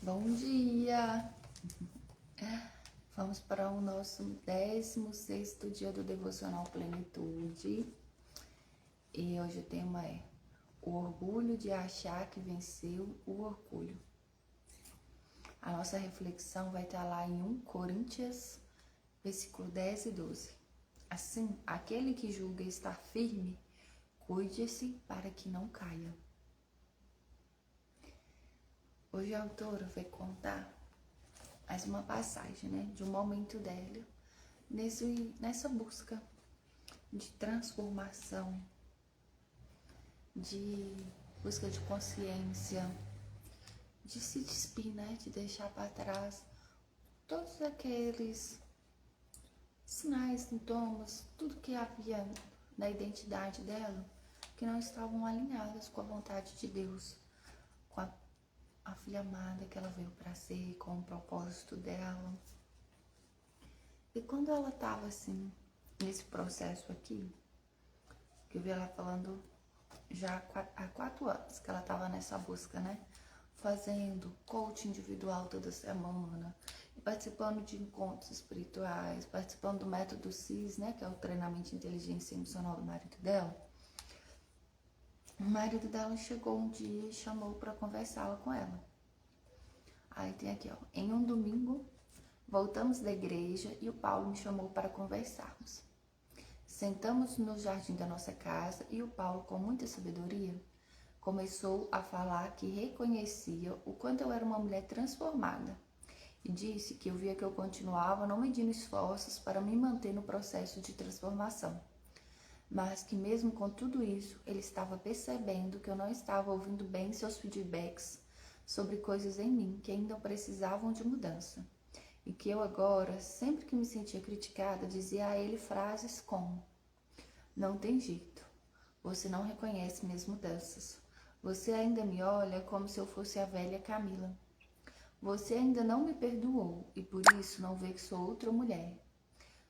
Bom dia! Vamos para o nosso 16º dia do Devocional Plenitude. E hoje o tema é o orgulho de achar que venceu o orgulho. A nossa reflexão vai estar lá em 1 Coríntios, versículo 10 e 12. Assim, aquele que julga estar firme, cuide-se para que não caia. Hoje a autora vai contar mais uma passagem, de um momento dela nessa busca de transformação, de busca de consciência, de se despir, de deixar para trás todos aqueles sinais, sintomas, tudo que havia na identidade dela que não estavam alinhadas com a vontade de Deus, com a filha amada que ela veio para ser, com o propósito dela. E quando ela estava assim, nesse processo aqui, que eu vi ela falando já há 4 anos que ela estava nessa busca, fazendo coaching individual toda semana, e participando de encontros espirituais, participando do método CIS, que é o treinamento de inteligência emocional do marido dela. O marido dela chegou um dia e chamou para conversar com ela. Aí tem aqui, em um domingo, voltamos da igreja e o Paulo me chamou para conversarmos. Sentamos no jardim da nossa casa e o Paulo, com muita sabedoria, começou a falar que reconhecia o quanto eu era uma mulher transformada e disse que eu via que eu continuava não medindo esforços para me manter no processo de transformação, mas que mesmo com tudo isso, ele estava percebendo que eu não estava ouvindo bem seus feedbacks sobre coisas em mim que ainda precisavam de mudança. E que eu agora, sempre que me sentia criticada, dizia a ele frases como: não tem jeito, você não reconhece minhas mudanças, você ainda me olha como se eu fosse a velha Camila, você ainda não me perdoou e por isso não vê que sou outra mulher.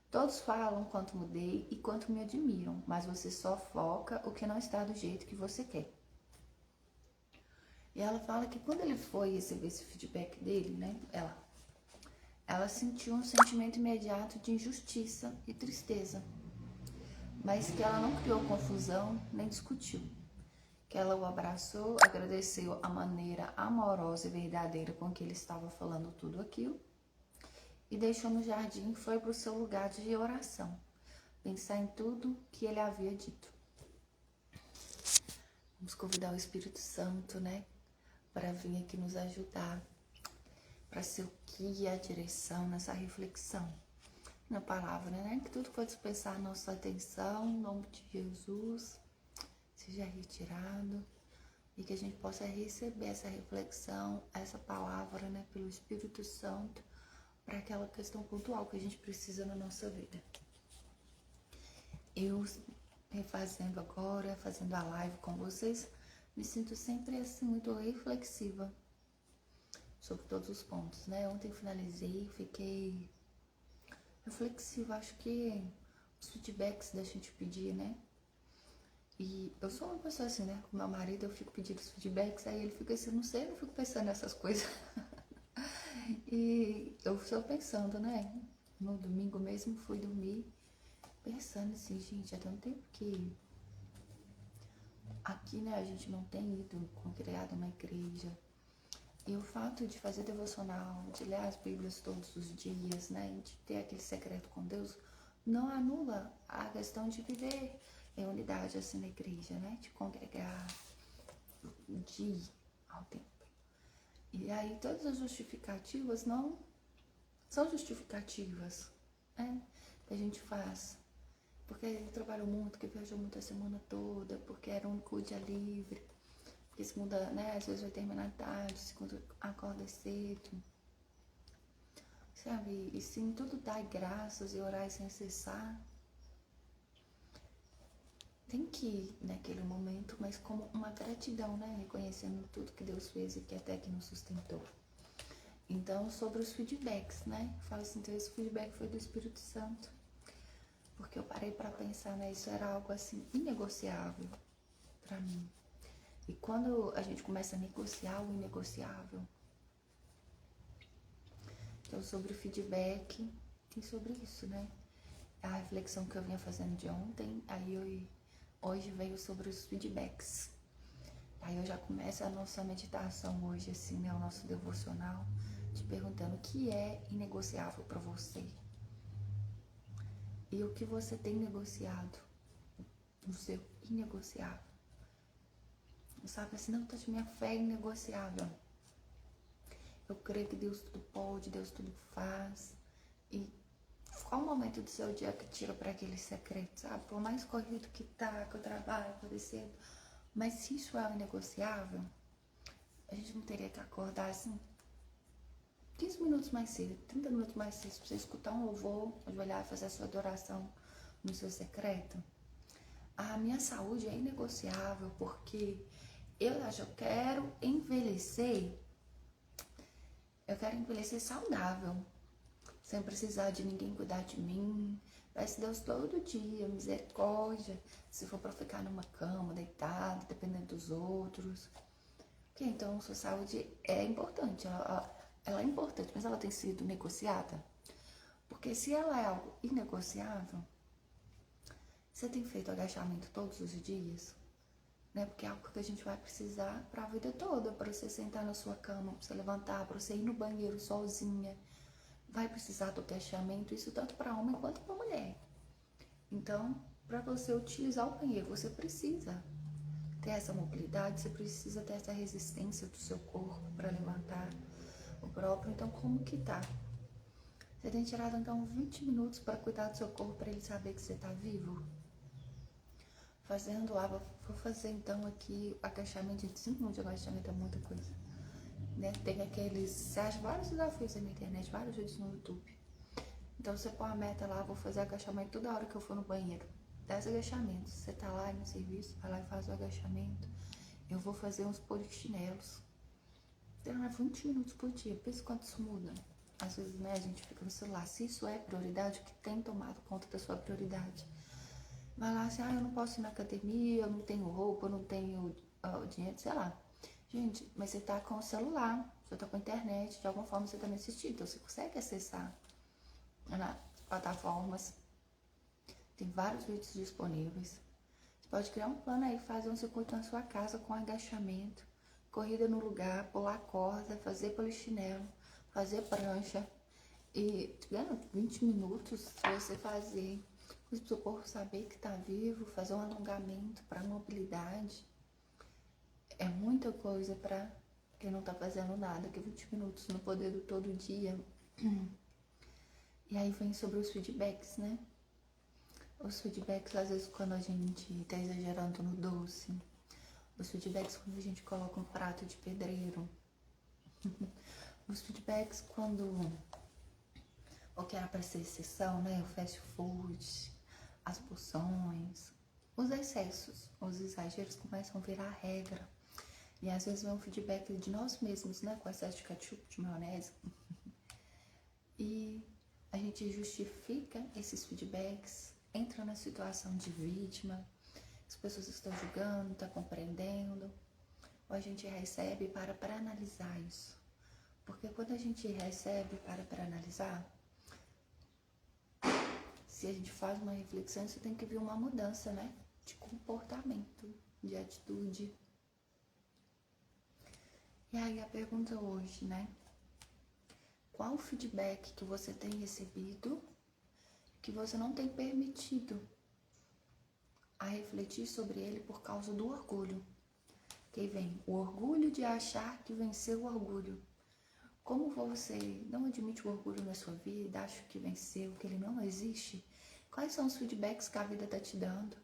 Todos falam quanto mudei e quanto me admiram, mas você só foca o que não está do jeito que você quer. E ela fala que quando ele foi receber esse feedback dele, ela sentiu um sentimento imediato de injustiça e tristeza, mas que ela não criou confusão nem discutiu. Que ela o abraçou, agradeceu a maneira amorosa e verdadeira com que ele estava falando tudo aquilo e deixou no jardim e foi para o seu lugar de oração, pensar em tudo que ele havia dito. Vamos convidar o Espírito Santo, para vir aqui nos ajudar, para ser o guia, a direção nessa reflexão. Na palavra, que tudo que for dispersar a nossa atenção, em nome de Jesus, seja retirado e que a gente possa receber essa reflexão, essa palavra, pelo Espírito Santo, para aquela questão pontual que a gente precisa na nossa vida. Eu, refazendo agora, fazendo a live com vocês, me sinto sempre assim, muito reflexiva sobre todos os pontos, Ontem finalizei, fiquei reflexiva, acho que os feedbacks da gente pedir, E eu sou uma pessoa assim, com meu marido eu fico pedindo os feedbacks, aí ele fica assim, não sei, eu fico pensando nessas coisas. E eu estou pensando, no domingo mesmo fui dormir pensando assim, gente, há tanto tempo que aqui, a gente não tem ido congregado na igreja. E o fato de fazer devocional, de ler as Bíblias todos os dias, de ter aquele secreto com Deus, não anula a questão de viver em unidade assim na igreja, de congregar, de ir ao templo. E aí todas as justificativas não são justificativas, que a gente faz. Porque ele trabalhou muito, que viajou muito a semana toda, porque era o único dia livre. Porque segunda, às vezes vai terminar tarde, segunda acorda cedo. Sabe? E sim, tudo dá graças e orar sem cessar. Tem que ir naquele momento, mas como uma gratidão, reconhecendo tudo que Deus fez e que até que nos sustentou. Então, sobre os feedbacks, Fala assim, então esse feedback foi do Espírito Santo. Porque eu parei para pensar, isso era algo assim, inegociável para mim. E quando a gente começa a negociar o inegociável, Então, sobre o feedback e sobre isso, né? A reflexão que eu vinha fazendo de ontem, hoje veio sobre os feedbacks. Aí eu já começo a nossa meditação hoje, assim, né? O nosso devocional, te perguntando o que é inegociável para você. E o que você tem negociado no seu inegociável. Sabe assim, não, minha fé é inegociável. Eu creio que Deus tudo pode, Deus tudo faz. E qual o momento do seu dia que tira para aquele secreto, sabe? Por mais corrido que tá, que eu trabalho, acordei cedo. Mas se isso é inegociável, a gente não teria que acordar assim 15 minutos mais cedo, 30 minutos mais cedo, pra você escutar um louvor, ajoelhar e fazer a sua adoração no seu secreto. A minha saúde é inegociável porque eu quero envelhecer. Eu quero envelhecer saudável, sem precisar de ninguém cuidar de mim. Peço Deus todo dia, misericórdia, se for para ficar numa cama, deitado, dependendo dos outros. Okay, então, sua saúde é importante, ela é importante, mas ela tem sido negociada. Porque se ela é algo inegociável, você tem feito agachamento todos os dias? Né? Porque é algo que a gente vai precisar para a vida toda, para você sentar na sua cama, para você levantar, para você ir no banheiro sozinha. Vai precisar do agachamento, isso tanto para homem quanto para mulher. Então, para você utilizar o banheiro, você precisa ter essa mobilidade, você precisa ter essa resistência do seu corpo para levantar o próprio. Então, como que tá? Você tem tirado, então, 20 minutos para cuidar do seu corpo, para ele saber que você tá vivo? Fazendo lá, vou fazer, então, aqui agachamento de 5 minutos de agachamento, é muita coisa. Né? Tem aqueles, você acha vários desafios aí na internet, vários vídeos no YouTube. Então, você põe a meta lá, vou fazer agachamento toda hora que eu for no banheiro. 10 agachamentos. Você tá lá no serviço, vai lá e faz o agachamento. Eu vou fazer uns polichinelos. Treinar 20 minutos por dia. Pensa quanto isso muda. Às vezes, né, a gente fica no celular. Se isso é prioridade, o que tem tomado conta da sua prioridade? Vai lá assim, eu não posso ir na academia, eu não tenho roupa, eu não tenho dinheiro, sei lá. Gente, mas você tá com o celular, você tá com a internet, de alguma forma você tá me assistindo. Então, você consegue acessar nas plataformas. Tem vários vídeos disponíveis. Você pode criar um plano aí, fazer um circuito na sua casa com agachamento, corrida no lugar, pular corda, fazer polichinelo, fazer prancha. E 20 minutos, se você fazer, o seu corpo saber que está vivo, fazer um alongamento para mobilidade. É muita coisa para quem não está fazendo nada, que 20 minutos no poder do todo dia. E aí vem sobre os feedbacks, né? Os feedbacks, às vezes, quando a gente tá exagerando no doce. Os feedbacks quando a gente coloca um prato de pedreiro. Os feedbacks quando o que era pra ser exceção, né? O fast food, as porções, os excessos, os exageros começam a virar regra. E às vezes vem um feedback de nós mesmos, né? Com excesso de ketchup, de maionese. E a gente justifica esses feedbacks, entra na situação de vítima, as pessoas estão julgando, estão compreendendo, ou a gente recebe para analisar isso. Porque quando a gente recebe para analisar, se a gente faz uma reflexão, isso tem que vir uma mudança, né? De comportamento, de atitude. E aí a pergunta hoje, né? Qual o feedback que você tem recebido que você não tem permitido a refletir sobre ele por causa do orgulho? Que vem o orgulho de achar que venceu o orgulho. Como você não admite o orgulho na sua vida, acha que venceu, que ele não existe? Quais são os feedbacks que a vida está te dando?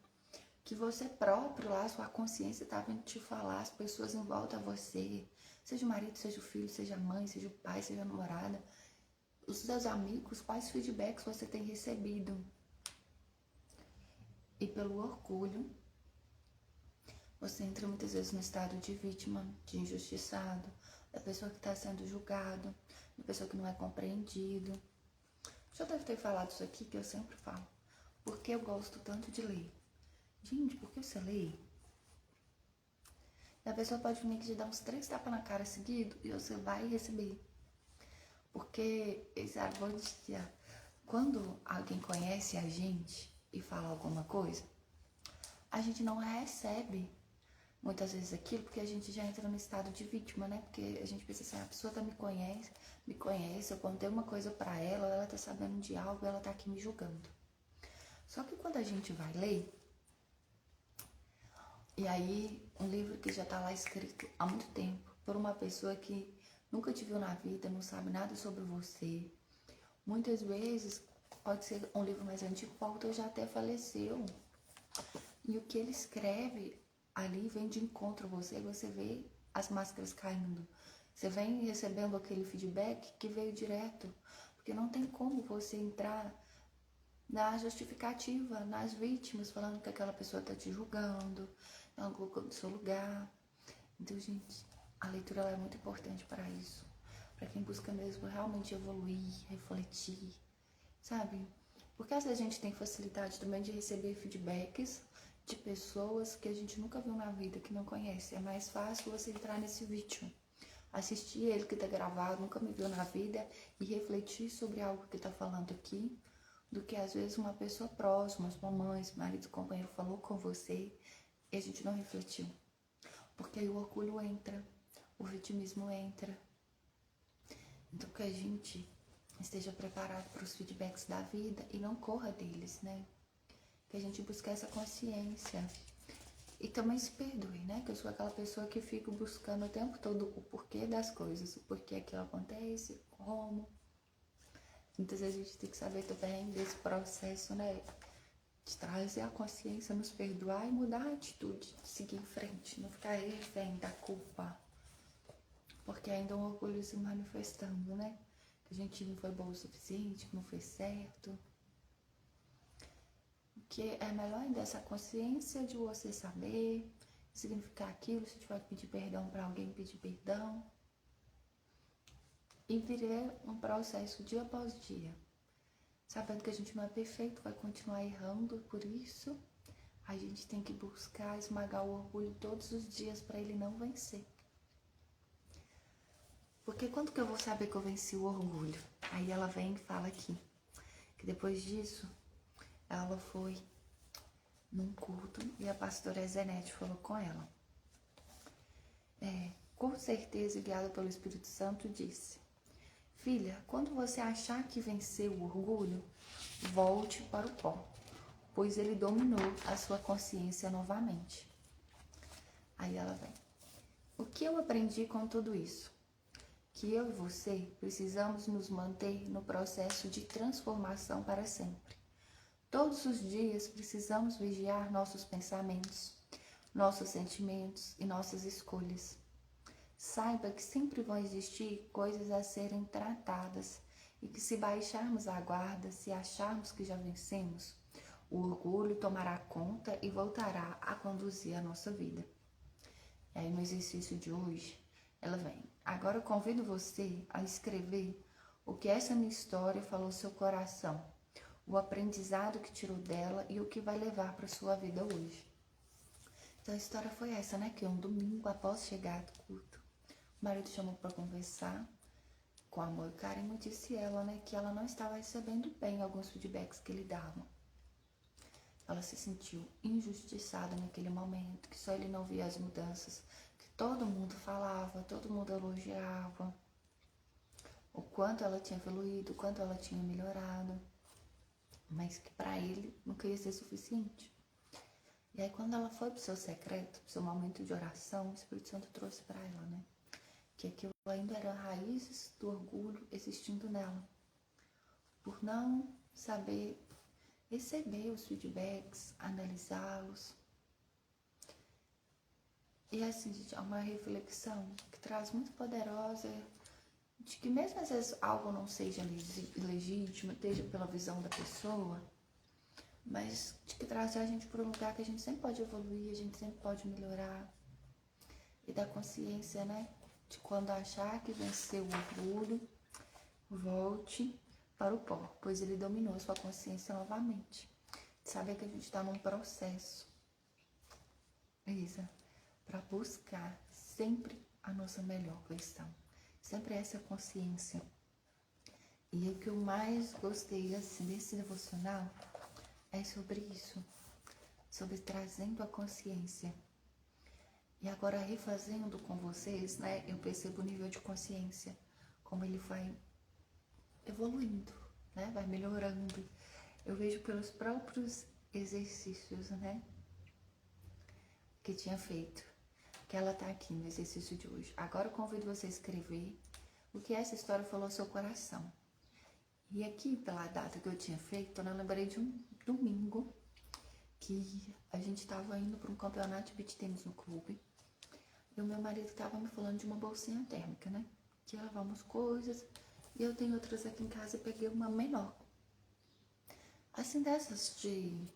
Que você próprio lá, sua consciência está vindo te falar, as pessoas em volta a você, seja o marido, seja o filho, seja a mãe, seja o pai, seja a namorada, os seus amigos, quais feedbacks você tem recebido? E pelo orgulho, você entra muitas vezes no estado de vítima, de injustiçado, da pessoa que está sendo julgado, da pessoa que não é compreendido. Já deve ter falado isso aqui, que eu sempre falo. Por que eu gosto tanto de ler? Gente, por que você lê? E a pessoa pode vir aqui te dar uns 3 tapas na cara seguido e você vai receber. Porque, sabe, vou dizer, quando alguém conhece a gente e fala alguma coisa, a gente não recebe muitas vezes aquilo, porque a gente já entra no estado de vítima, né? Porque a gente pensa assim, a pessoa me conhece, eu contei uma coisa pra ela tá sabendo de algo, ela tá aqui me julgando. Só que quando a gente vai ler, e aí um livro que já tá lá escrito há muito tempo, por uma pessoa que nunca te viu na vida, não sabe nada sobre você, muitas vezes pode ser um livro mais antigo, o autor já até faleceu. E o que ele escreve ali vem de encontro a você, você vê as máscaras caindo. Você vem recebendo aquele feedback que veio direto, porque não tem como você entrar na justificativa, nas vítimas, falando que aquela pessoa está te julgando, não colocou no seu lugar. Então, gente, a leitura ela é muito importante para isso, para quem busca mesmo realmente evoluir, refletir, sabe? Porque às vezes a gente tem facilidade também de receber feedbacks de pessoas que a gente nunca viu na vida, que não conhece. É mais fácil você entrar nesse vídeo, assistir ele que tá gravado, nunca me viu na vida, e refletir sobre algo que tá falando aqui, do que às vezes uma pessoa próxima, sua mãe, seu marido, companheiro falou com você e a gente não refletiu. Porque aí o orgulho entra, o vitimismo entra. Então que a gente esteja preparado para os feedbacks da vida e não corra deles, né? Que a gente busque essa consciência e também se perdoe, né? Que eu sou aquela pessoa que fico buscando o tempo todo o porquê das coisas, o porquê aquilo acontece, como. Muitas vezes a gente tem que saber também desse processo, né? De trazer a consciência, nos perdoar e mudar a atitude, de seguir em frente, não ficar refém da culpa. Porque ainda é um orgulho se manifestando, né? Que a gente não foi bom o suficiente, que não fez certo. Que é melhor ainda essa consciência de você saber significar aquilo, se tiver que pedir perdão para alguém, pedir perdão. E viver um processo dia após dia. Sabendo que a gente não é perfeito, vai continuar errando, por isso a gente tem que buscar esmagar o orgulho todos os dias para ele não vencer. Porque quando que eu vou saber que eu venci o orgulho? Aí ela vem e fala aqui, que depois disso, ela foi num culto e a pastora Zenete falou com ela. Com certeza, guiada pelo Espírito Santo, disse: filha, quando você achar que venceu o orgulho, volte para o pó, pois ele dominou a sua consciência novamente. Aí ela vem. O que eu aprendi com tudo isso? Que eu e você precisamos nos manter no processo de transformação para sempre. Todos os dias precisamos vigiar nossos pensamentos, nossos sentimentos e nossas escolhas. Saiba que sempre vão existir coisas a serem tratadas e que se baixarmos a guarda, se acharmos que já vencemos, o orgulho tomará conta e voltará a conduzir a nossa vida. E aí no exercício de hoje, ela vem. Agora eu convido você a escrever o que essa minha história falou ao seu coração, o aprendizado que tirou dela e o que vai levar para sua vida hoje. Então a história foi essa, né? Que um domingo após chegar do culto, o marido chamou para conversar com amor e carinho, disse ela, né, que ela não estava recebendo bem alguns feedbacks que ele dava. Ela se sentiu injustiçada naquele momento, que só ele não via as mudanças, que todo mundo falava, todo mundo elogiava, o quanto ela tinha evoluído, o quanto ela tinha melhorado, mas que para ele nunca ia ser suficiente. E aí quando ela foi pro seu secreto, pro seu momento de oração, o Espírito Santo trouxe para ela, né, que aquilo ainda eram raízes do orgulho existindo nela, por não saber receber os feedbacks, analisá-los. E assim, gente, é uma reflexão que traz muito poderosa, de que mesmo às vezes algo não seja legítimo, esteja pela visão da pessoa, mas de que traz a gente para um lugar que a gente sempre pode evoluir, a gente sempre pode melhorar. E da consciência, né? De quando achar que venceu o orgulho, volte para o pó, pois ele dominou sua consciência novamente. De saber que a gente está num processo, Isa, para buscar sempre a nossa melhor versão. Sempre essa consciência E o que eu mais gostei assim, desse devocional é sobre isso, sobre trazendo a consciência. E agora refazendo com vocês, né, eu percebo o nível de consciência, como ele vai evoluindo, né, vai melhorando. Eu vejo pelos próprios exercícios, né, que tinha feito, que ela tá aqui no exercício de hoje. Agora eu convido você a escrever o que essa história falou ao seu coração. E aqui, pela data que eu tinha feito, eu lembrei de um domingo que a gente estava indo para um campeonato de beach tennis no clube. E o meu marido estava me falando de uma bolsinha térmica, né? Que ia levar umas coisas. E eu tenho outras aqui em casa, eu peguei uma menor. Assim, dessas de...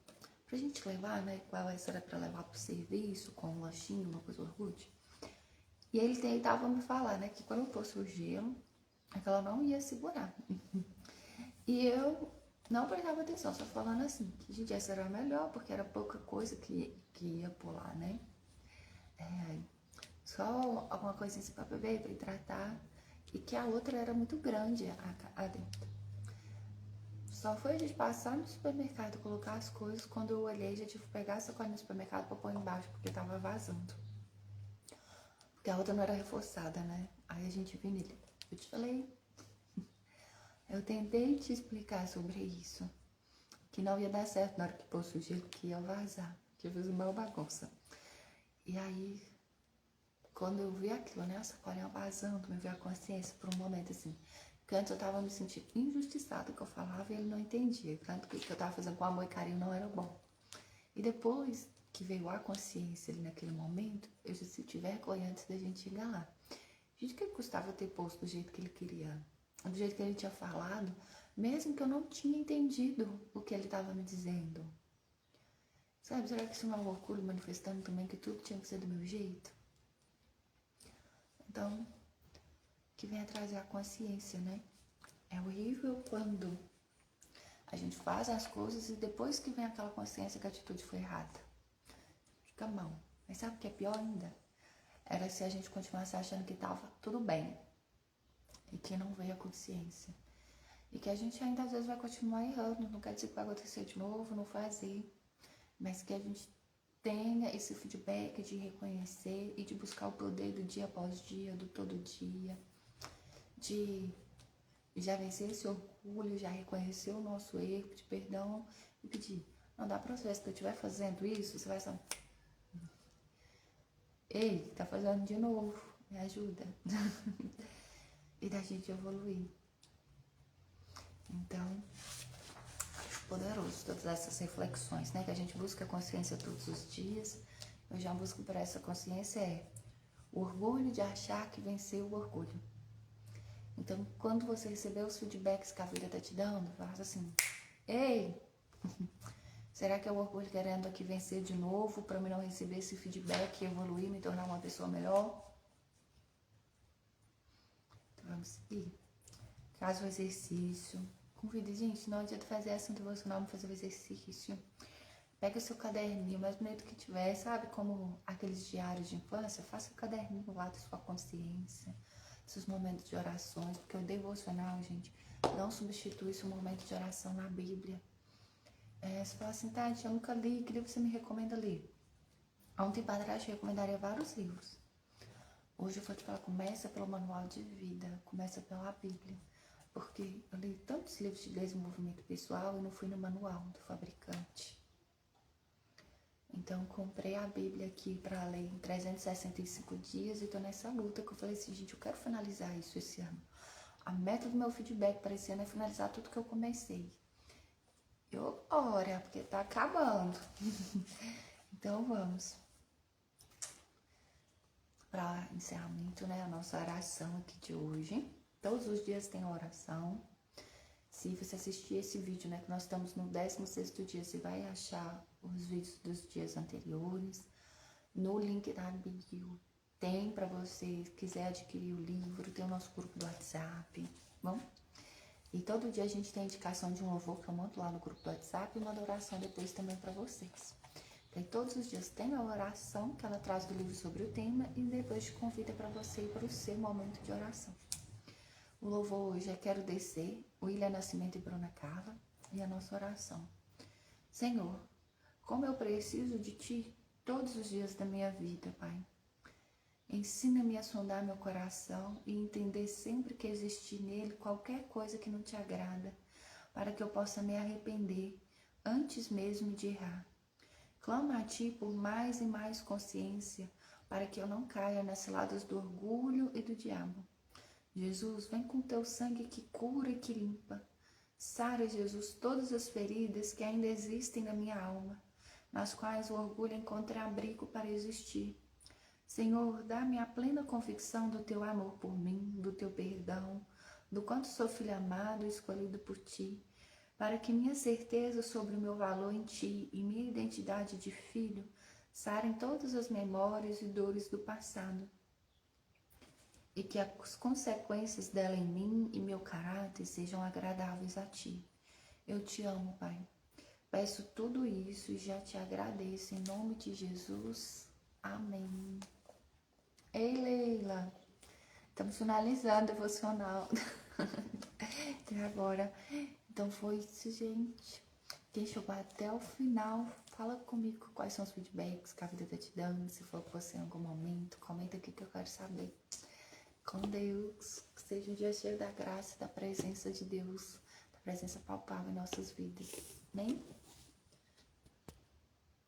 pra gente levar, né? Igual essa era pra levar pro serviço, com um lanchinho, uma coisa rude. E ele tentava me falar, né? Que quando eu fosse o gelo, ela não ia segurar. E eu não prestava atenção, só falando assim, que gente, essa era melhor, porque era pouca coisa que ia pular, né? Só alguma coisa assim pra beber, pra hidratar. E que a outra era muito grande a dentro. Só foi a gente passar no supermercado, colocar as coisas. Quando eu olhei, já tive que pegar essa coisa no supermercado pra pôr embaixo, porque tava vazando. Porque a outra não era reforçada, né? Aí a gente viu nele. Eu te falei. Eu tentei te explicar sobre isso. Que não ia dar certo na hora que pôs o gelo, que ia vazar. Que eu fiz uma bagunça. E aí, quando eu vi aquilo, né? A sacolinha vazando, me veio a consciência por um momento assim. Porque antes eu tava me sentindo injustiçada, que eu falava e ele não entendia. Tanto que o que eu tava fazendo com amor e carinho não era bom. E depois que veio a consciência ali naquele momento, eu já senti vergonha antes da gente chegar lá. Gente, que custava ter posto do jeito que ele queria, do jeito que ele tinha falado, mesmo que eu não tinha entendido o que ele estava me dizendo. Sabe, será que isso não é um orgulho manifestando também que tudo tinha que ser do meu jeito? Então, que venha trazer a consciência, né? É horrível quando a gente faz as coisas e depois que vem aquela consciência que a atitude foi errada. Fica mal. Mas sabe o que é pior ainda? Era se a gente continuasse achando que estava tudo bem e que não veio a consciência. E que a gente ainda às vezes vai continuar errando, não quer dizer que vai acontecer de novo, não fazer, mas que a gente tenha esse feedback de reconhecer e de buscar o poder do dia após dia, do todo dia, de já vencer esse orgulho, já reconhecer o nosso erro, pedir perdão e pedir. Não dá processo, se eu estiver fazendo isso, você vai só... Ei, tá fazendo de novo, me ajuda. E da gente evoluir. Então, acho poderoso todas essas reflexões, né? Que a gente busca a consciência todos os dias. Eu já busco para essa consciência o orgulho de achar que venceu o orgulho. Então, quando você receber os feedbacks que a vida tá te dando, faz assim, ei, será que é o orgulho querendo aqui vencer de novo para mim não receber esse feedback, evoluir, me tornar uma pessoa melhor? Então, vamos seguir. Faz o exercício. Convido, gente, não adianta fazer essa devocional, vamos fazer o exercício. Pega o seu caderninho, mais bonito que tiver, sabe? Como aqueles diários de infância, faça o caderninho lá da sua consciência, seus momentos de orações, porque o devocional, gente, não substitui esse momento de oração na Bíblia. Você fala assim, Tati, eu nunca li, que livro você me recomenda ler? Há um tempo atrás eu recomendaria vários livros. Hoje eu vou te falar, começa pelo manual de vida, começa pela Bíblia. Porque eu li tantos livros de desenvolvimento pessoal e não fui no manual do fabricante. Então, comprei a Bíblia aqui para ler em 365 dias e tô nessa luta que eu falei assim, gente, eu quero finalizar isso esse ano. A meta do meu feedback para esse ano é finalizar tudo que eu comecei. Ora, porque tá acabando. Então, vamos. Para encerramento, né, a nossa oração aqui de hoje. Todos os dias tem oração. Se você assistir esse vídeo, né, que nós estamos no 16º dia, você vai achar os vídeos dos dias anteriores. No link da bio tem para você, se quiser adquirir o livro, tem o nosso grupo do WhatsApp, bom? E todo dia a gente tem indicação de um louvor que eu mando lá no grupo do WhatsApp e mando oração depois também para vocês. E todos os dias tem a oração que ela traz do livro sobre o tema e depois te convida para você ir para o seu momento de oração. O louvor hoje é Quero Descer, William Nascimento e Bruna Carla, e a nossa oração. Senhor, como eu preciso de Ti todos os dias da minha vida, Pai. Ensina-me a sondar meu coração e entender sempre que existe nele qualquer coisa que não Te agrada, para que eu possa me arrepender antes mesmo de errar. Clama a Ti por mais e mais consciência, para que eu não caia nas ciladas do orgulho e do diabo. Jesus, vem com Teu sangue que cura e que limpa. Sara, Jesus, todas as feridas que ainda existem na minha alma, nas quais o orgulho encontra abrigo para existir. Senhor, dá-me a plena convicção do Teu amor por mim, do Teu perdão, do quanto sou filho amado e escolhido por Ti, para que minha certeza sobre o meu valor em Ti e minha identidade de filho sarem todas as memórias e dores do passado, e que as consequências dela em mim e meu caráter sejam agradáveis a Ti. Eu Te amo, Pai. Peço tudo isso e já Te agradeço em nome de Jesus. Amém. Ei, Leila, estamos finalizando o devocional. Até agora. Então foi isso, gente. Quem chegou até o final, fala comigo quais são os feedbacks que a vida tá te dando. Se for com você em algum momento, comenta aqui que eu quero saber. Com Deus, que seja um dia cheio da graça e da presença de Deus, da presença palpável em nossas vidas. Amém?